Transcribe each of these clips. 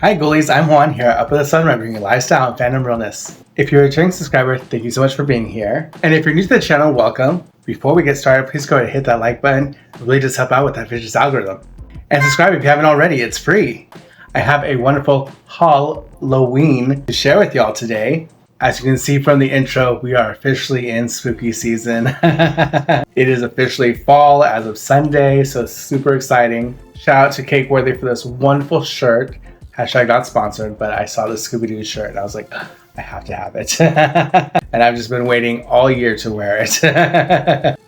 Hi Ghoulies, I'm Juan here, up with the sun, bringing you lifestyle and fandom realness. If you're a returning subscriber, thank you so much for being here. And if you're new to the channel, welcome. Before we get started, please go ahead and hit that like button. It really does help out with that video's algorithm. And subscribe if you haven't already, it's free. I have a wonderful Halloween to share with y'all today. As you can see from the intro, we are officially in spooky season. It is officially fall as of Sunday, so it's super exciting. Shout out to Cake Worthy for this wonderful shirt. Hashtag not sponsored, but I saw the Scooby-Doo shirt and I was like, I have to have it. And I've just been waiting all year to wear it.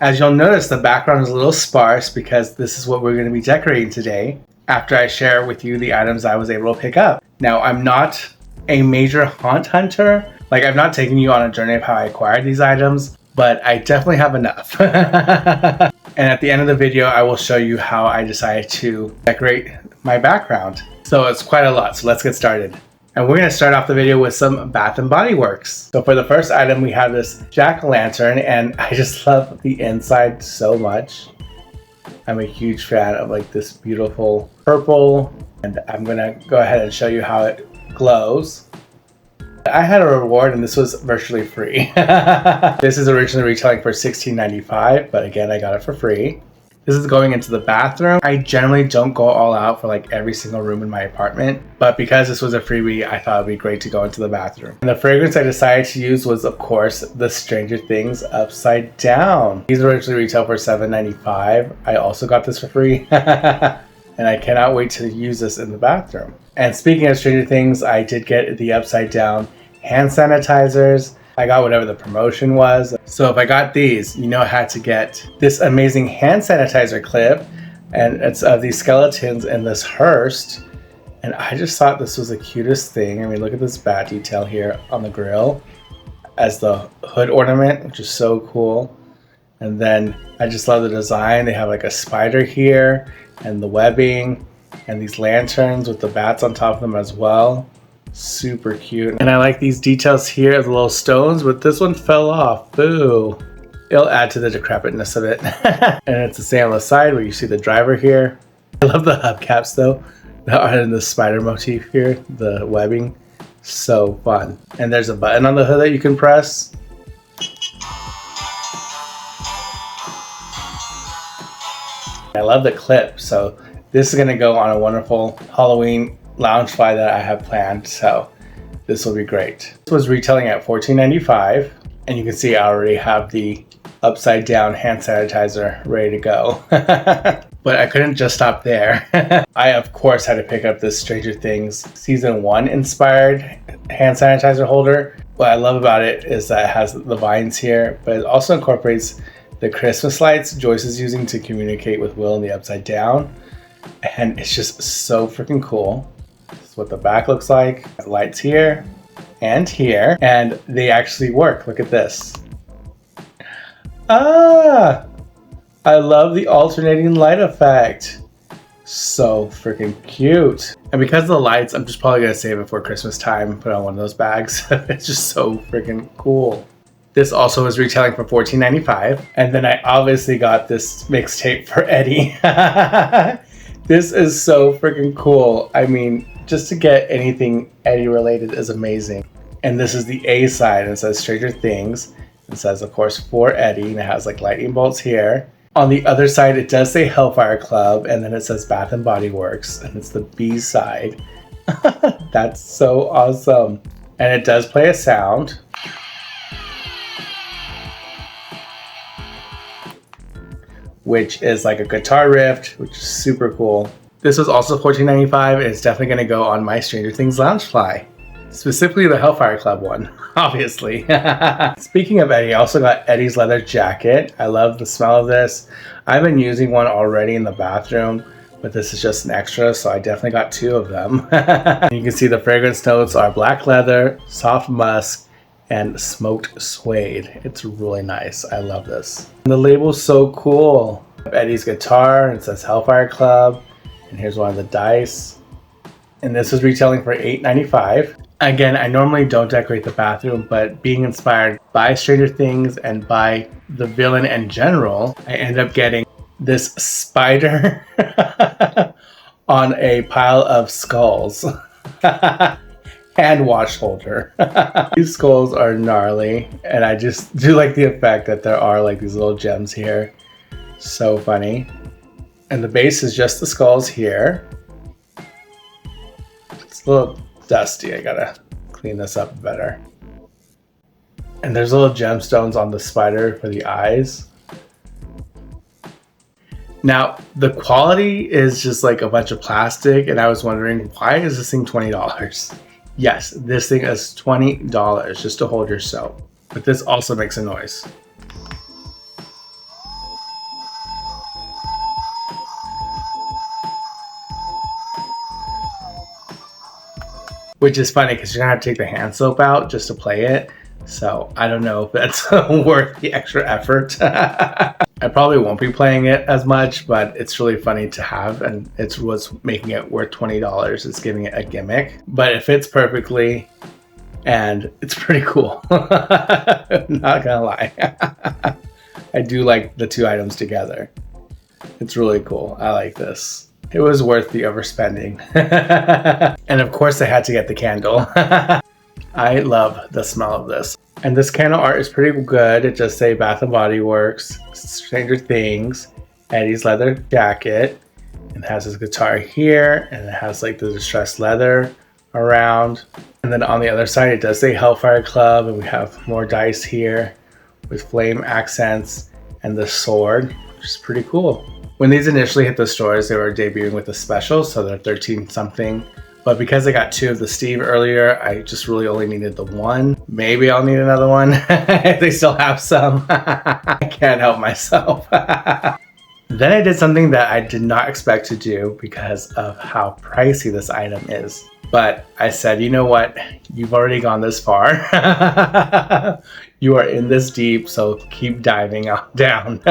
As you'll notice, the background is a little sparse because this is what we're going to be decorating today after I share with you the items I was able to pick up. Now, I'm not a major haunt hunter. Like, I've not taken you on a journey of how I acquired these items, but I definitely have enough. And at the end of the video, I will show you how I decided to decorate my background. So it's quite a lot, so let's get started. And we're gonna start off the video with some Bath & Body Works. So for the first item, we have this jack-o'-lantern, and I just love the inside so much. I'm a huge fan of like this beautiful purple, and I'm gonna go ahead and show you how it glows. I had a reward and this was virtually free. This is originally retailing for $16.95, but again, I got it for free. This is going into the bathroom. I generally don't go all out for like every single room in my apartment, but because this was a freebie, I thought it'd be great to go into the bathroom. And the fragrance I decided to use was, of course, the Stranger Things Upside Down. These originally retail for $7.95. I also got this for free. And I cannot wait to use this in the bathroom. And speaking of Stranger Things, I did get the Upside Down hand sanitizers. I got whatever the promotion was. So if I got these, you know I had to get this amazing hand sanitizer clip. And it's of these skeletons in this hearse. And I just thought this was the cutest thing. I mean, look at this bat detail here on the grill as the hood ornament, which is so cool. And then I just love the design. They have like a spider here and the webbing and these lanterns with the bats on top of them as well. Super cute. And I like these details here, the little stones, but this one fell off. Boo. It'll add to the decrepitness of it. And it's the same on the side where you see the driver here. I love the hubcaps though. And the spider motif here, the webbing. So fun. And there's a button on the hood that you can press. I love the clip, so this is going to go on a wonderful Halloween lounge fly that I have planned, so this will be great. This was retailing at $14.95, and you can see I already have the upside down hand sanitizer ready to go. But I couldn't just stop there. I, of course, had to pick up this Stranger Things Season 1 inspired hand sanitizer holder. What I love about it is that it has the vines here, but it also incorporates the Christmas lights Joyce is using to communicate with Will in the Upside Down. And it's just so freaking cool. This is what the back looks like. Lights here and here. And they actually work. Look at this. Ah! I love the alternating light effect. So freaking cute. And because of the lights, I'm just probably going to save it for Christmas time and put it on one of those bags. It's just so freaking cool. This also was retailing for $14.95. And then I obviously got this mixtape for Eddie. This is so freaking cool. I mean, just to get anything Eddie related is amazing. And this is the A side. And it says Stranger Things. It says, of course, for Eddie. And it has like lightning bolts here. On the other side, it does say Hellfire Club. And then it says Bath & Body Works. And it's the B side. That's so awesome. And it does play a sound. Which is like a guitar riff, which is super cool. This was also $14.95, and it's definitely gonna go on my Stranger Things Loungefly. Specifically the Hellfire Club one, obviously. Speaking of Eddie, I also got Eddie's leather jacket. I love the smell of this. I've been using one already in the bathroom, but this is just an extra, so I definitely got two of them. You can see the fragrance notes are black leather, soft musk, and smoked suede. It's really nice. I love this. And the label's so cool. Eddie's guitar, and it says Hellfire Club. And here's one of the dice. And this was retailing for $8.95. Again, I normally don't decorate the bathroom, but being inspired by Stranger Things and by the villain in general, I end up getting this spider on a pile of skulls. Hand wash holder. These skulls are gnarly, and I just do like the effect that there are like these little gems here. So funny. And the base is just the skulls here. It's a little dusty. I gotta clean this up better. And there's little gemstones on the spider for the eyes. Now, the quality is just like a bunch of plastic, and I was wondering, why is this thing $20? Yes, this thing is $20 just to hold your soap. But this also makes a noise. Which is funny because you're gonna have to take the hand soap out just to play it. So I don't know if that's worth the extra effort. I probably won't be playing it as much, but it's really funny to have, and it's what's making it worth $20. It's giving it a gimmick, but it fits perfectly, and it's pretty cool. I'm not gonna lie. I do like the two items together. It's really cool. I like this. It was worth the overspending. And of course I had to get the candle. I love the smell of this. And this candle art is pretty good. It just say Bath & Body Works, Stranger Things, Eddie's leather jacket. It has his guitar here, and it has like the distressed leather around. And then on the other side, it does say Hellfire Club, and we have more dice here with flame accents and the sword, which is pretty cool. When these initially hit the stores, they were debuting with a special, so they're 13 something. But because I got two of the Steve earlier, I just really only needed the one. Maybe I'll need another one if they still have some. I can't help myself. Then I did something that I did not expect to do because of how pricey this item is. But I said, you know what? You've already gone this far. You are in this deep, so keep diving down.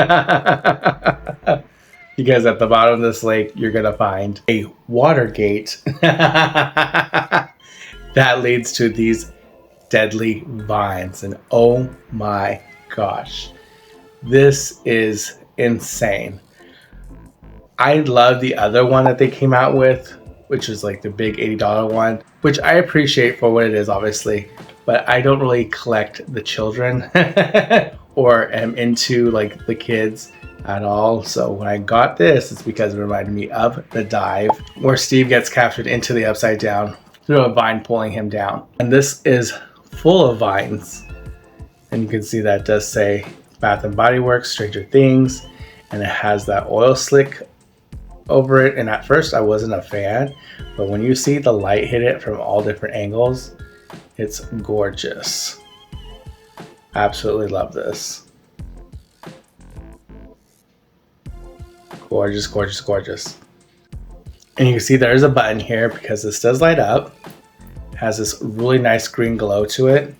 Because at the bottom of this lake, you're gonna find a water gate that leads to these deadly vines. And oh my gosh, this is insane. I love the other one that they came out with, which is like the big $80 one, which I appreciate for what it is, obviously, but I don't really collect the children or am into like the kids at all. So when I got this, it's because it reminded me of the dive where Steve gets captured into the upside down through a vine pulling him down. And this is full of vines. And you can see that does say Bath & Body Works, Stranger Things, and it has that oil slick over it. And at first I wasn't a fan, but when you see the light hit it from all different angles, it's gorgeous. Absolutely love this. Gorgeous, gorgeous, gorgeous. And you can see there's a button here because this does light up. It has this really nice green glow to it.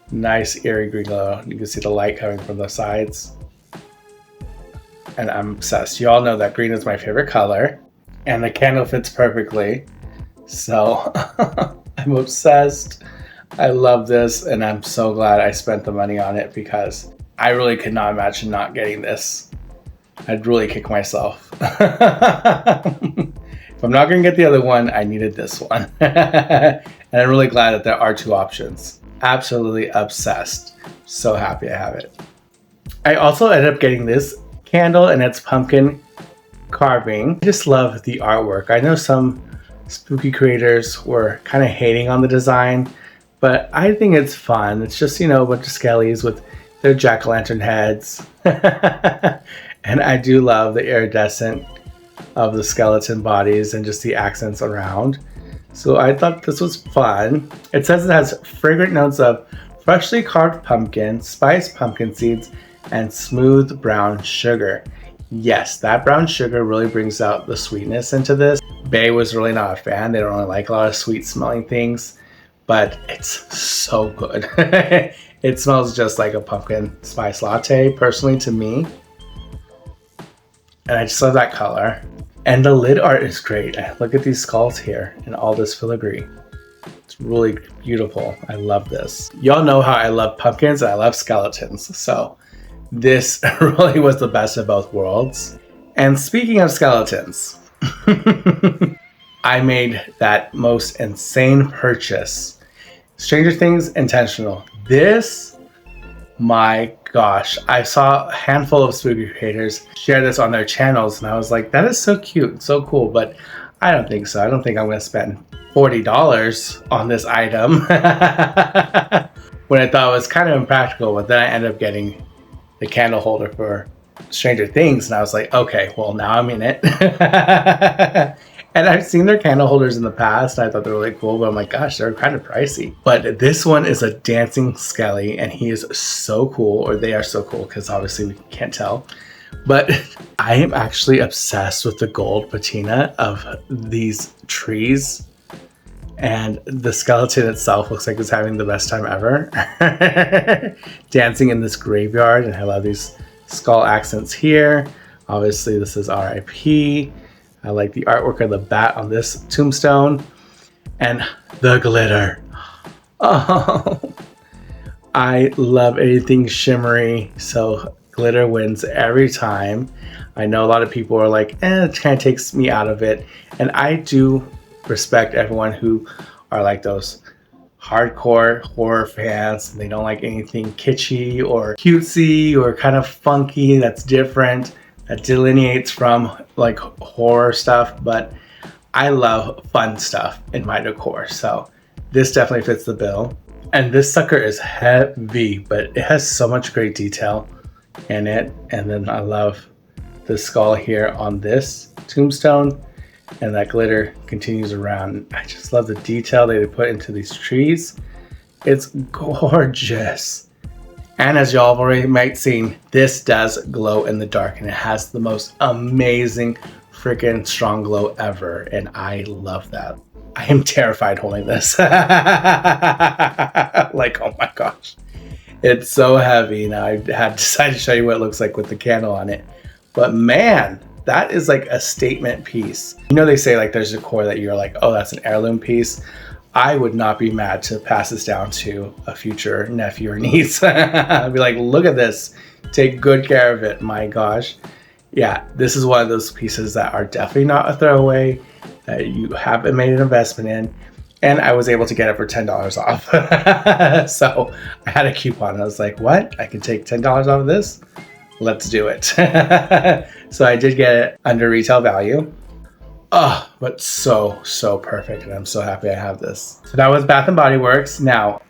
Nice eerie green glow. You can see the light coming from the sides. And I'm obsessed. You all know that green is my favorite color. And the candle fits perfectly. So I'm obsessed. I love this, and I'm so glad I spent the money on it because I really could not imagine not getting this. I'd really kick myself. If I'm not going to get the other one, I needed this one. And I'm really glad that there are two options. Absolutely obsessed. So happy I have it. I also ended up getting this candle, and it's pumpkin carving. I just love the artwork. I know some spooky creators were kind of hating on the design, but I think it's fun. It's just, you know, a bunch of skellies with their jack-o'-lantern heads. And I do love the iridescent of the skeleton bodies and just the accents around. So I thought this was fun. It says it has fragrant notes of freshly carved pumpkin, spiced pumpkin seeds, and smooth brown sugar. Yes, that brown sugar really brings out the sweetness into this. Bae was really not a fan. They don't really like a lot of sweet smelling things, but it's so good. It smells just like a pumpkin spice latte, personally, to me. And I just love that color. And the lid art is great. Look at these skulls here and all this filigree. It's really beautiful. I love this. Y'all know how I love pumpkins and I love skeletons. So this really was the best of both worlds. And speaking of skeletons, I made that most insane purchase. Stranger Things intentional. This, my gosh, I saw a handful of spooky creators share this on their channels, and I was like, that is so cute, so cool, but I don't think so. I don't think I'm going to spend $40 on this item when I thought it was kind of impractical, but then I ended up getting the candle holder for Stranger Things, and I was like, okay, well, now I'm in it. And I've seen their candle holders in the past. I thought they were really cool, but I'm like, gosh, they're kind of pricey. But this one is a dancing Skelly, and he is so cool, or they are so cool, because obviously we can't tell. But I am actually obsessed with the gold patina of these trees. And the skeleton itself looks like it's having the best time ever. Dancing in this graveyard, and I love these skull accents here. Obviously, this is RIP. I like the artwork of the bat on this tombstone. And the glitter. Oh, I love anything shimmery, so glitter wins every time. I know a lot of people are like, it kind of takes me out of it. And I do respect everyone who are like those hardcore horror fans. They don't like anything kitschy or cutesy or kind of funky that's different, that delineates from like horror stuff. But I love fun stuff in my decor, so this definitely fits the bill. And this sucker is heavy, but it has so much great detail in it. And then I love the skull here on this tombstone, and that glitter continues around. I just love the detail they put into these trees. It's gorgeous. And as y'all already might seen, this does glow in the dark, and it has the most amazing freaking strong glow ever, and I love that. I am terrified holding this. Like, oh my gosh. It's so heavy. Now I had decided to show you what it looks like with the candle on it. But man, that is like a statement piece. You know, they say like there's a decor that you're like, oh, that's an heirloom piece. I would not be mad to pass this down to a future nephew or niece. I'd be like, look at this. Take good care of it. My gosh. Yeah, this is one of those pieces that are definitely not a throwaway, that you haven't made an investment in. And I was able to get it for $10 off. So I had a coupon. I was like, what? I can take $10 off of this? Let's do it. So I did get it under retail value. Oh, but so perfect. And I'm so happy I have this. So that was Bath & Body Works. Now,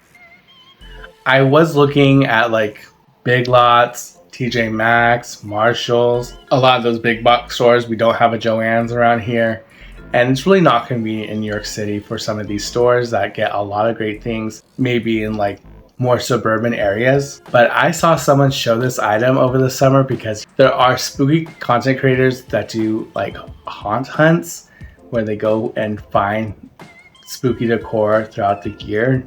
I was looking at like Big Lots, TJ Maxx, Marshalls, a lot of those big box stores. We don't have a Joann's around here. And it's really not convenient in New York City for some of these stores that get a lot of great things, maybe in like more suburban areas. But I saw someone show this item over the summer because there are spooky content creators that do like haunt hunts where they go and find spooky decor throughout the year,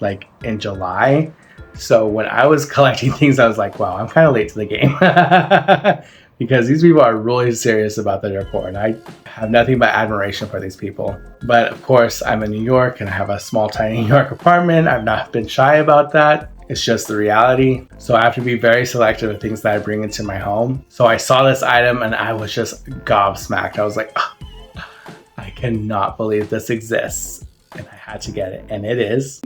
like in July. So when I was collecting things, I was like, wow, I'm kind of late to the game. Because these people are really serious about their decor, and I have nothing but admiration for these people. But of course, I'm in New York and I have a small, tiny New York apartment. I've not been shy about that. It's just the reality. So I have to be very selective of things that I bring into my home. So I saw this item and I was just gobsmacked. I was like, oh, I cannot believe this exists. And I had to get it, and it is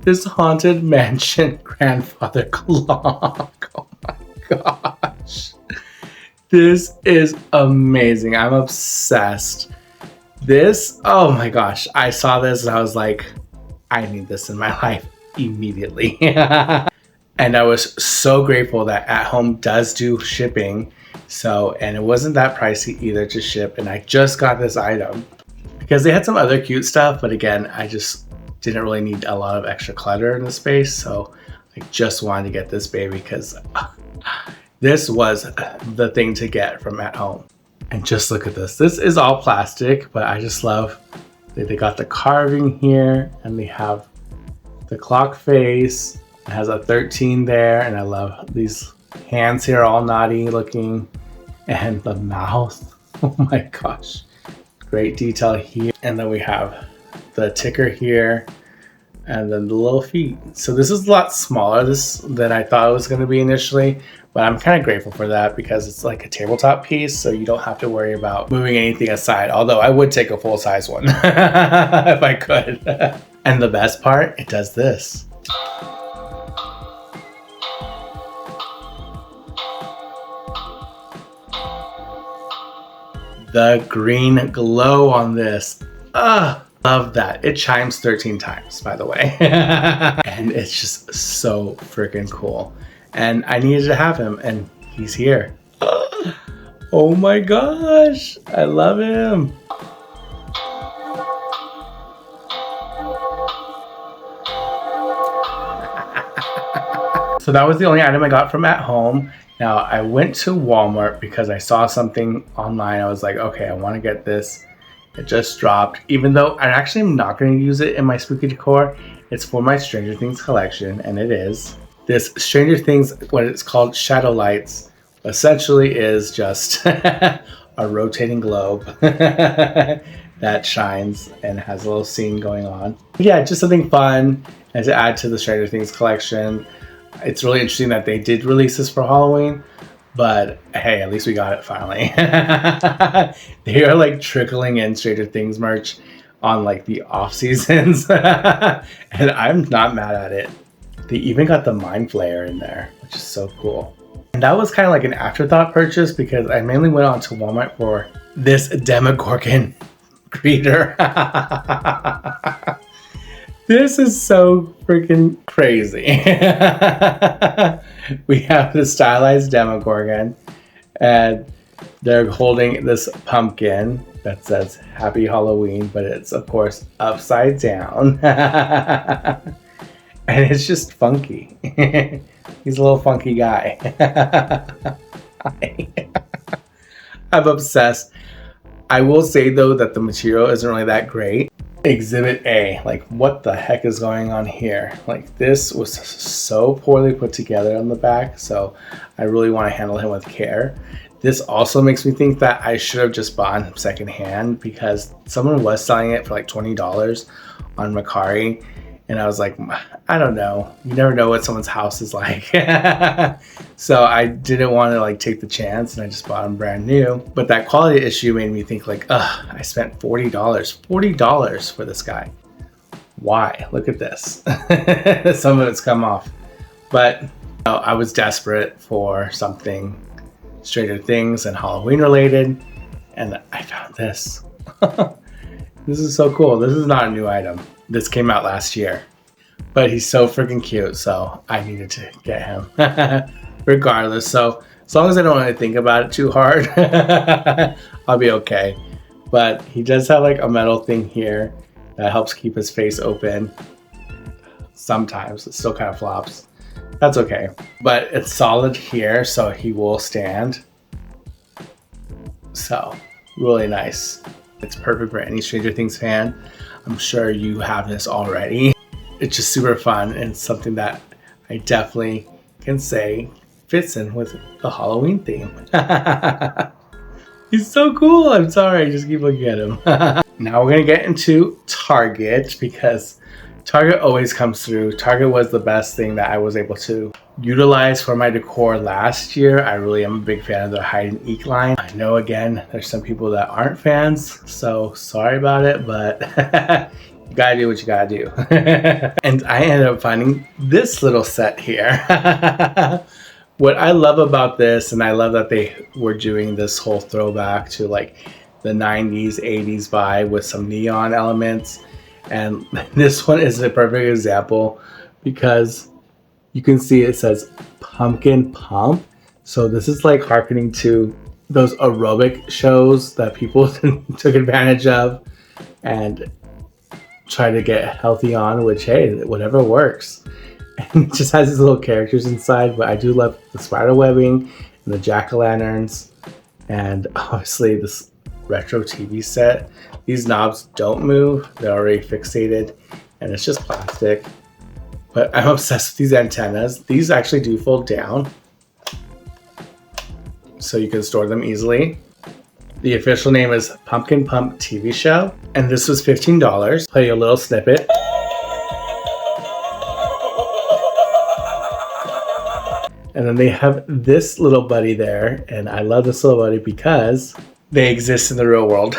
this Haunted Mansion grandfather clock. Oh my gosh. This is amazing. I'm obsessed. This, oh my gosh. I saw this and I was like, I need this in my life immediately. And I was so grateful that At Home does do shipping. So, and it wasn't that pricey either to ship. And I just got this item because they had some other cute stuff. But again, I just didn't really need a lot of extra clutter in the space. So I just wanted to get this baby because this was the thing to get from At Home. And just look at this. This is all plastic, but I just love that they got the carving here and they have the clock face. It has a 13 there, and I love these hands here, all naughty looking, and the mouth. Oh my gosh. Great detail here. And then we have the ticker here. and then the little feet. So this is a lot smaller than I thought it was going to be initially, but I'm kind of grateful for that because it's like a tabletop piece, so you don't have to worry about moving anything aside, although I would take a full-size one if I could. And the best part, it does this. The green glow on this. Love that. It chimes 13 times, by the way. And it's just so freaking cool. And I needed to have him, and he's here. Oh my gosh, I love him. So that was the only item I got from at home. Now I went to Walmart because I saw something online. I was like, okay, I want to get this. It just dropped, even though I actually am not going to use it in my spooky decor. It's for my Stranger Things collection, and it is. This Stranger Things, what it's called, Shadow Lights, essentially is just a rotating globe that shines and has a little scene going on. But yeah, just something fun and to add to the Stranger Things collection. It's really interesting that they did release this for Halloween, but hey, at least we got it finally. They are like trickling in Stranger Things merch on like the off seasons, and I'm not mad at it. They even got the Mind Flayer in there, which is so cool. And that was kind of like an afterthought purchase because I mainly went on to Walmart for this Demogorgon greeter. This is so freaking crazy. We have the stylized Demogorgon, and they're holding this pumpkin that says Happy Halloween, but it's of course upside down. And it's just funky. He's a little funky guy. I'm obsessed. I will say though that the material isn't really that great. Exhibit A, like what the heck is going on here? Like this was so poorly put together on the back, so I really want to handle him with care. This also makes me think that I should have just bought him secondhand because someone was selling it for like $20 on Mercari, and I was like, I don't know. You never know what someone's house is like. So I didn't want to like take the chance, and I just bought them brand new. But that quality issue made me think like, I spent $40 for this guy. Why? Look at this. Some of it's come off. But I was desperate for something Stranger Things and Halloween related, and I found this. This is so cool. This is not a new item. This came out last year, but he's so freaking cute, so I needed to get him regardless. So as long as I don't want to think about it too hard, I'll be okay. But he does have like a metal thing here that helps keep his face open. Sometimes it still kind of flops. That's okay, but it's solid here, so he will stand. So really nice. It's perfect for any Stranger Things fan. I'm sure you have this already. It's just super fun and something that I definitely can say fits in with the Halloween theme. He's so cool. I'm sorry, I just keep looking at him. Now we're gonna get into Target because Target always comes through. Target was the best thing that I was able to utilize for my decor last year. I really am a big fan of the hide and eek line. I know again, there's some people that aren't fans, so sorry about it, but you gotta do what you gotta do. And I ended up finding this little set here. What I love about this, and I love that they were doing this whole throwback to like the 90s, 80s vibe with some neon elements. And this one is a perfect example because you can see it says Pumpkin Pump. So this is like harkening to those aerobic shows that people took advantage of and try to get healthy on, which, hey, whatever works. And it just has these little characters inside, but I do love the spider webbing and the jack-o'-lanterns and obviously this retro TV set. These knobs don't move, they're already fixated, and it's just plastic. But I'm obsessed with these antennas. These actually do fold down, so you can store them easily. The official name is Pumpkin Pump TV Show, and this was $15. Play a little snippet. And then they have this little buddy there, and I love this little buddy because they exist in the real world.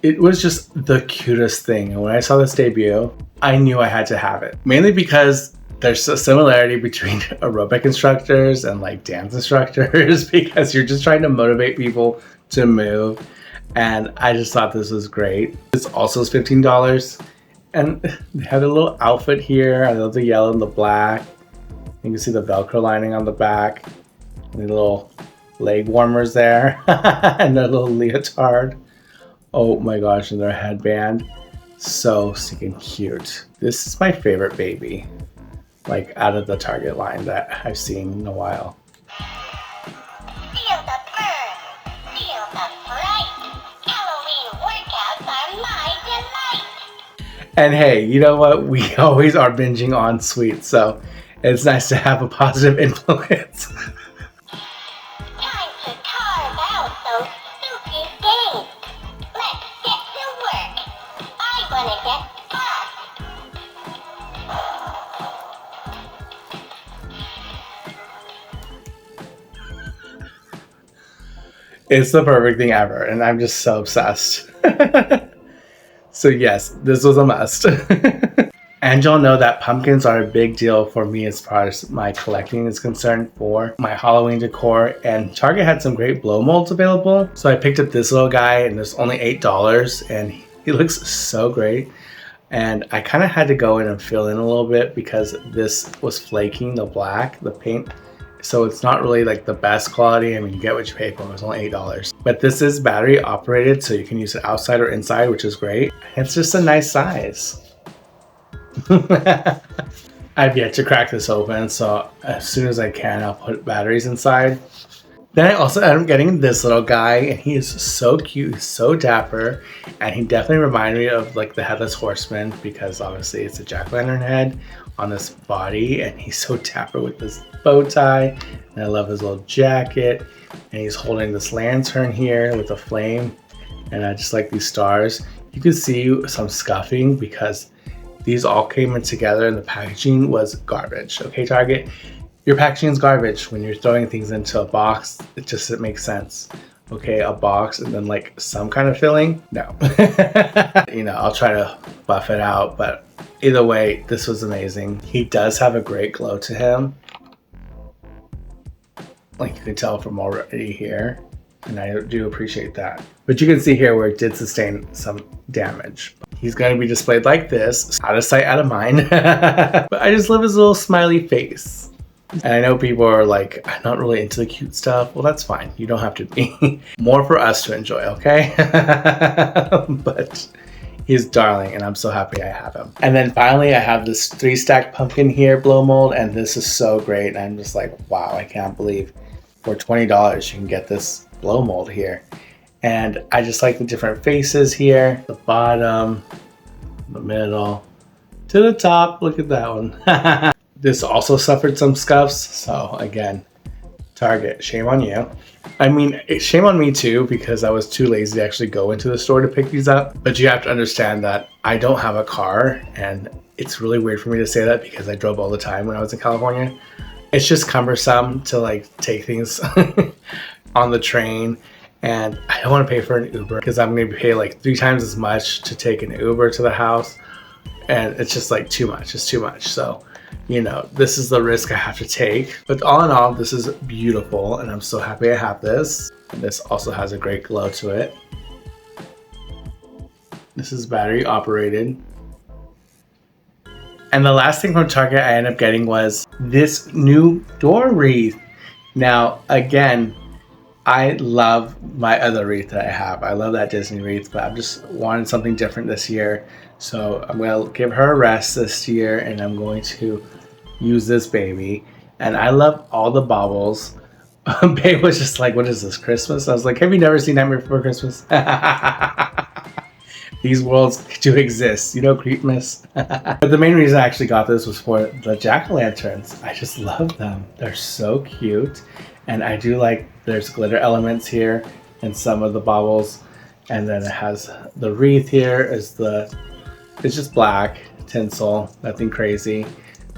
It was just the cutest thing. And when I saw this debut, I knew I had to have it. Mainly because there's a similarity between aerobic instructors and like dance instructors because you're just trying to motivate people to move. And I just thought this was great. This also is $15. And they have a little outfit here. I love the yellow and the black. You can see the Velcro lining on the back. And the little leg warmers there. And their little leotard. Oh my gosh, and their headband. So stinking cute. This is my favorite baby. Like out of the Target line that I've seen in a while. Feel the burn. Feel the fright. Halloween workouts are my delight. And hey, you know what? We always are binging on sweets, so it's nice to have a positive influence. Time to carve out those spooky days. Let's get to work. I wanna get fast. It's the perfect thing ever, and I'm just so obsessed. So yes, this was a must. And y'all know that pumpkins are a big deal for me as far as my collecting is concerned for my Halloween decor. And Target had some great blow molds available. So I picked up this little guy, and it's only $8, and he looks so great. And I kind of had to go in and fill in a little bit because this was flaking, the black, the paint. So it's not really like the best quality. I mean, you get what you pay for. It's only $8. But this is battery operated, so you can use it outside or inside, which is great. It's just a nice size. I've yet to crack this open, so as soon as I can, I'll put batteries inside. Then I also ended up getting this little guy, and he is so cute, so dapper, and he definitely reminded me of like the Headless Horseman because obviously it's a jack-o'-lantern head on this body, and he's so dapper with this bow tie, and I love his little jacket, and he's holding this lantern here with a flame, and I just like these stars. You can see some scuffing because these all came in together and the packaging was garbage. Okay, Target, your packaging is garbage. When you're throwing things into a box, it makes sense. Okay, a box and then like some kind of filling? No. You know, I'll try to buff it out, but either way, this was amazing. He does have a great glow to him. Like you can tell from already here. And I do appreciate that. But you can see here where it did sustain some damage. He's going to be displayed like this, out of sight, out of mind. But I just love his little smiley face. And I know people are like, I'm not really into the cute stuff. Well, that's fine. You don't have to be. More for us to enjoy, okay? But he's darling, and I'm so happy I have him. And then finally, I have this 3-stack pumpkin here blow mold, and this is so great. And I'm just like, wow, I can't believe for $20 you can get this blow mold here. And I just like the different faces here, the bottom, the middle, to the top. Look at that one. This also suffered some scuffs, so again, Target, shame on you. I mean, shame on me too, because I was too lazy to actually go into the store to pick these up. But you have to understand that I don't have a car, and it's really weird for me to say that because I drove all the time when I was in California. It's just cumbersome to like take things on the train, and I don't want to pay for an Uber because I'm going to pay like 3 times as much to take an Uber to the house, and it's just like too much. It's too much. So, you know, this is the risk I have to take. But all in all, this is beautiful, and I'm so happy I have this. And this also has a great glow to it. This is battery operated. And the last thing from Target I ended up getting was this new door wreath. Now, again, I love my other wreath that I have. I love that Disney wreath, but I'm just wanting something different this year. So I'm going to give her a rest this year, and I'm going to use this baby. And I love all the baubles. Babe was just like, what is this, Christmas? I was like, have you never seen Nightmare Before Christmas? These worlds do exist, you know, Creepmas. But the main reason I actually got this was for the jack-o'-lanterns. I just love them. They're so cute. And I do like, there's glitter elements here in some of the baubles. And then it has the wreath here it's just black tinsel, nothing crazy.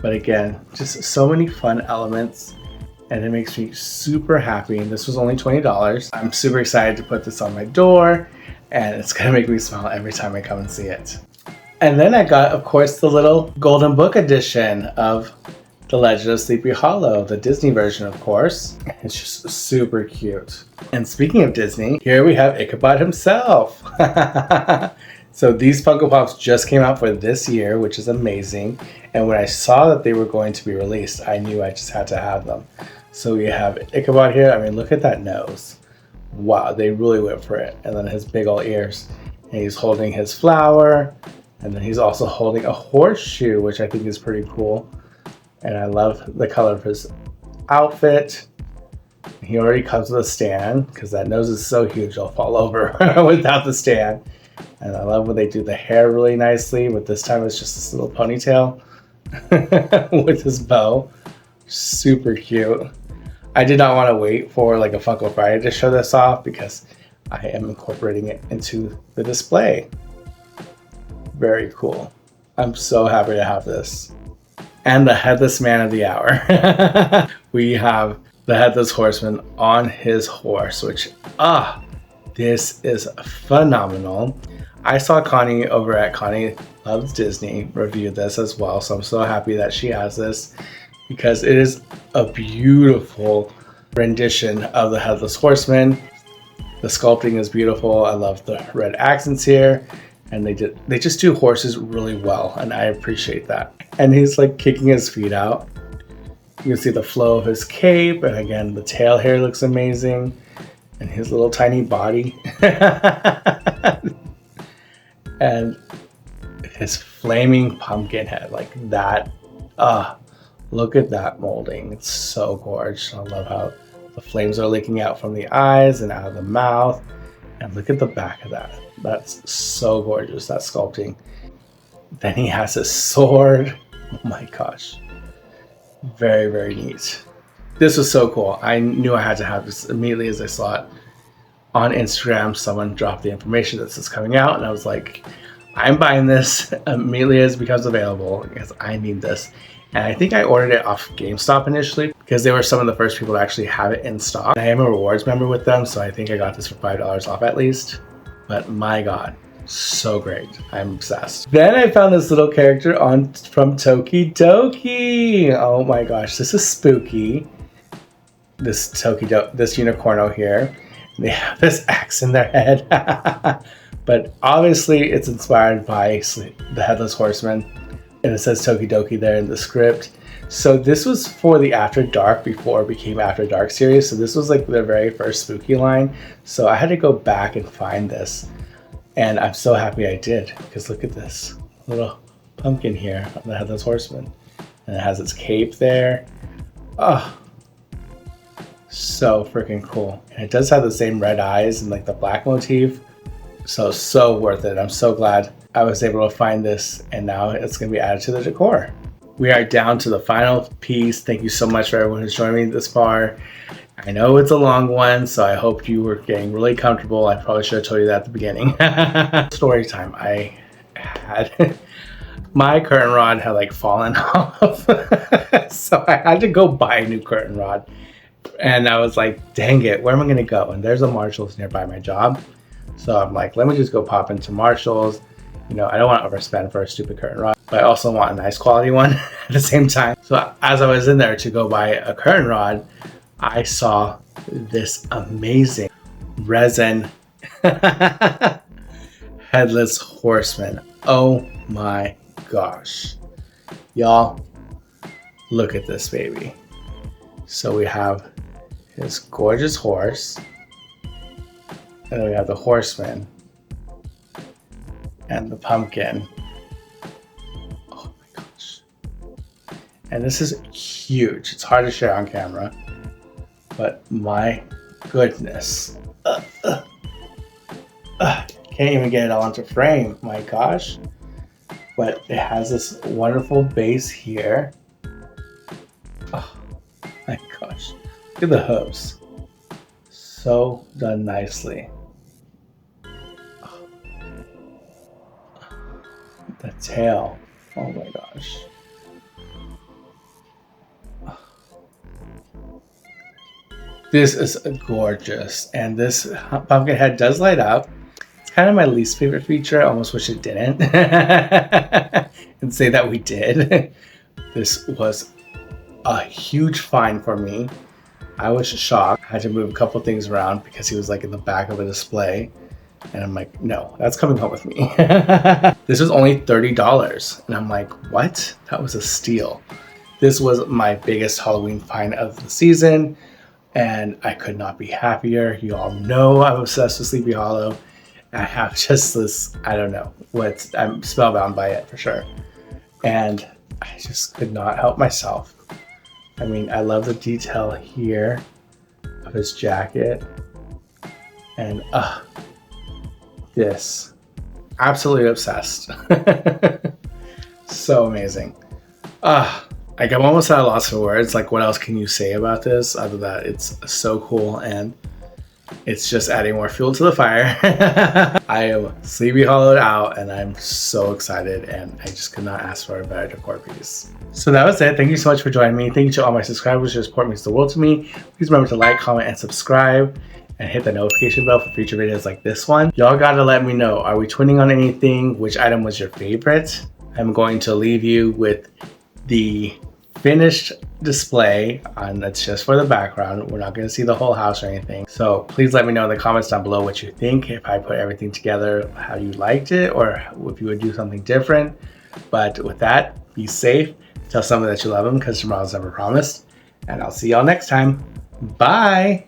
But again, just so many fun elements. and it makes me super happy. And this was only $20. I'm super excited to put this on my door, and it's gonna make me smile every time I come and see it. And then I got, of course, the little Golden Book edition of The Legend of Sleepy Hollow, the Disney version, of course. It's just super cute. And speaking of Disney, here we have Ichabod himself. So these Funko Pops just came out for this year, which is amazing. And when I saw that they were going to be released, I knew I just had to have them. So we have Ichabod here. I mean, look at that nose. Wow, they really went for it. And then his big old ears. And he's holding his flower. And then he's also holding a horseshoe, which I think is pretty cool. And I love the color of his outfit. He already comes with a stand because that nose is so huge I'll fall over without the stand. And I love when they do the hair really nicely, but this time it's just this little ponytail with his bow. Super cute. I did not want to wait for like a Funko Friday to show this off because I am incorporating it into the display. Very cool. I'm so happy to have this. And the Headless Man of the Hour. We have the Headless Horseman on his horse, which, this is phenomenal. I saw Connie over at Connie Loves Disney review this as well, so I'm so happy that she has this because it is a beautiful rendition of the Headless Horseman. The sculpting is beautiful. I love the red accents here. And they just do horses really well, and I appreciate that. And he's like kicking his feet out. You can see the flow of his cape, and again, the tail hair looks amazing, and his little tiny body. And his flaming pumpkin head, like that. Look at that molding. It's so gorgeous. I love how the flames are leaking out from the eyes and out of the mouth. And look at the back of that. That's so gorgeous, that sculpting. Then he has his sword. Oh my gosh. Very, very neat. This was so cool. I knew I had to have this immediately as I saw it on Instagram. Someone dropped the information that this is coming out, and I was like, I'm buying this immediately as it becomes available because I need this. And I think I ordered it off GameStop initially because they were some of the first people to actually have it in stock. I am a rewards member with them, so I think I got this for $5 off at least. But my God, so great. I'm obsessed. Then I found this little character from Tokidoki. Oh my gosh, this is spooky. This unicorno here. They have this axe in their head. But obviously it's inspired by the Headless Horseman. And it says Tokidoki there in the script. So this was for the After Dark before it became After Dark series. So this was like their very first spooky line. So I had to go back and find this. And I'm so happy I did. Because look at this little pumpkin here on the Headless Horseman. And it has its cape there. Oh, so freaking cool. And it does have the same red eyes and like the black motif. So worth it. I'm so glad I was able to find this, and now it's going to be added to the decor. We are down to the final piece. Thank you so much for everyone who's joined me this far. I know it's a long one, so I hope you were getting really comfortable. I probably should have told you that at the beginning. Story time. I had my curtain rod had like fallen off, so I had to go buy a new curtain rod. And I was like, dang it, where am I going to go? And there's a Marshall's nearby my job. So I'm like, let me just go pop into Marshall's. You know, I don't want to overspend for a stupid curtain rod, but I also want a nice quality one at the same time. So as I was in there to go buy a curtain rod, I saw this amazing resin Headless Horseman. Oh my gosh. Y'all, look at this baby. So we have his gorgeous horse, and then we have the horseman and the pumpkin. Oh my gosh. And this is huge. It's hard to share on camera, but my goodness. Can't even get it all into frame. My gosh. But it has this wonderful base here. Oh my gosh. Look at the hooves. So done nicely. The tail. Oh my gosh. This is gorgeous, and this pumpkin head does light up. It's kind of my least favorite feature. I almost wish it didn't. And say that we did. This was a huge find for me. I was shocked. I had to move a couple things around because he was like in the back of a display. And I'm like, no, that's coming home with me. This was only $30. And I'm like, what? That was a steal. This was my biggest Halloween find of the season. And I could not be happier. You all know I'm obsessed with Sleepy Hollow. I have just this, I don't know, I'm spellbound by it for sure. And I just could not help myself. I mean, I love the detail here of his jacket. And this, absolutely obsessed. So amazing. Like I'm almost at a loss for words. Like what else can you say about this other than that it's so cool and it's just adding more fuel to the fire. I am Sleepy Hollowed out and I'm so excited and I just could not ask for a better decor piece. So that was it. Thank you so much for joining me. Thank you to all my subscribers. Your support means the world to me. Please remember to like, comment, and subscribe and hit the notification bell for future videos like this one. Y'all gotta let me know, are we twinning on anything? Which item was your favorite? I'm going to leave you with the finished display on that's just for the background. We're not going to see the whole house or anything. So please let me know in the comments down below what you think, if I put everything together, how you liked it, or if you would do something different. But with that, be safe. Tell someone that you love them because tomorrow's never promised. And I'll see y'all next time. Bye.